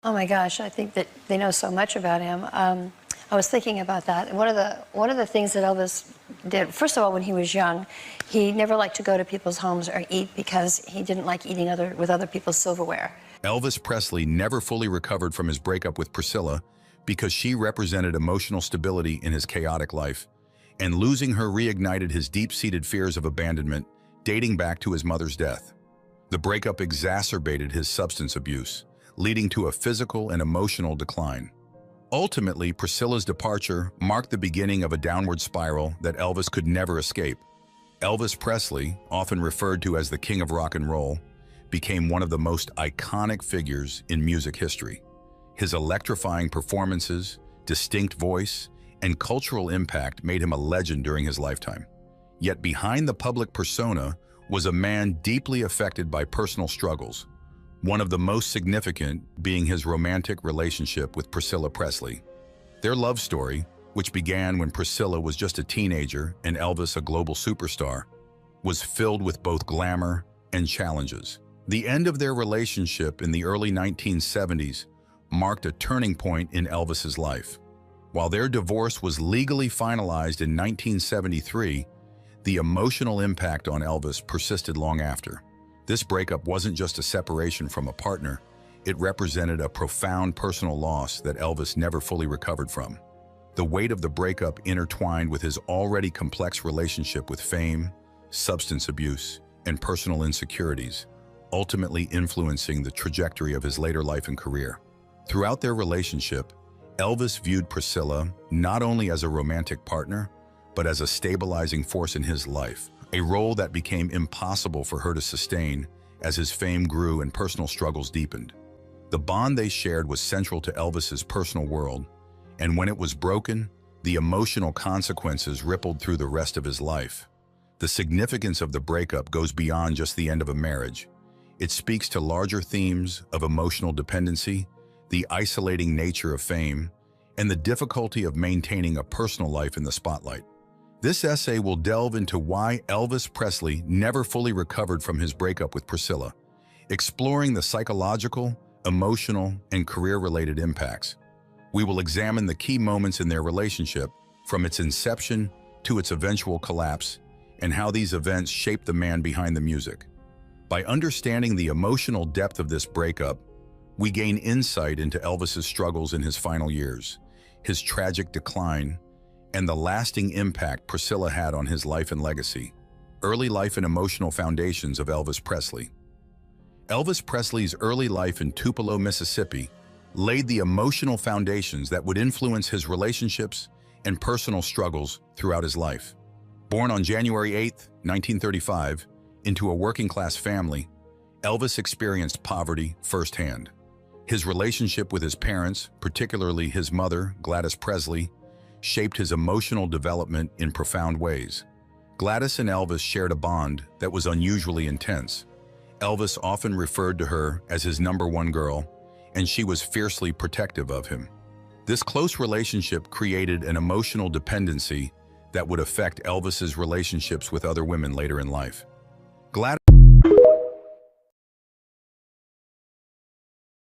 Oh my gosh, I think that they know so much about him. I was thinking about that. And one of the things that Elvis did, first of all, when he was young, he never liked to go to people's homes or eat because he didn't like eating with other people's silverware. Elvis Presley never fully recovered from his breakup with Priscilla because she represented emotional stability in his chaotic life, and losing her reignited his deep-seated fears of abandonment dating back to his mother's death. The breakup exacerbated his substance abuse, leading to a physical and emotional decline. Ultimately, Priscilla's departure marked the beginning of a downward spiral that Elvis could never escape. Elvis Presley, often referred to as the King of Rock and Roll, became one of the most iconic figures in music history. His electrifying performances, distinct voice, and cultural impact made him a legend during his lifetime. Yet behind the public persona was a man deeply affected by personal struggles, one of the most significant being his romantic relationship with Priscilla Presley. Their love story, which began when Priscilla was just a teenager and Elvis a global superstar, was filled with both glamour and challenges. The end of their relationship in the early 1970s marked a turning point in Elvis's life. While their divorce was legally finalized in 1973, the emotional impact on Elvis persisted long after. This breakup wasn't just a separation from a partner, it represented a profound personal loss that Elvis never fully recovered from. The weight of the breakup intertwined with his already complex relationship with fame, substance abuse, and personal insecurities, ultimately influencing the trajectory of his later life and career. Throughout their relationship, Elvis viewed Priscilla not only as a romantic partner, but as a stabilizing force in his life, a role that became impossible for her to sustain as his fame grew and personal struggles deepened. The bond they shared was central to Elvis's personal world, and when it was broken, the emotional consequences rippled through the rest of his life. The significance of the breakup goes beyond just the end of a marriage. It speaks to larger themes of emotional dependency, the isolating nature of fame, and the difficulty of maintaining a personal life in the spotlight. This essay will delve into why Elvis Presley never fully recovered from his breakup with Priscilla, exploring the psychological, emotional, and career-related impacts. We will examine the key moments in their relationship, from its inception to its eventual collapse, and how these events shaped the man behind the music. By understanding the emotional depth of this breakup, we gain insight into Elvis's struggles in his final years, his tragic decline, and the lasting impact Priscilla had on his life and legacy. Early life and emotional foundations of Elvis Presley. Elvis Presley's early life in Tupelo, Mississippi, laid the emotional foundations that would influence his relationships and personal struggles throughout his life. Born on January 8, 1935, into a working-class family, Elvis experienced poverty firsthand. His relationship with his parents, particularly his mother, Gladys Presley, shaped his emotional development in profound ways. Gladys and Elvis shared a bond that was unusually intense. Elvis often referred to her as his number one girl, and she was fiercely protective of him. This close relationship created an emotional dependency that would affect Elvis's relationships with other women later in life. Gladys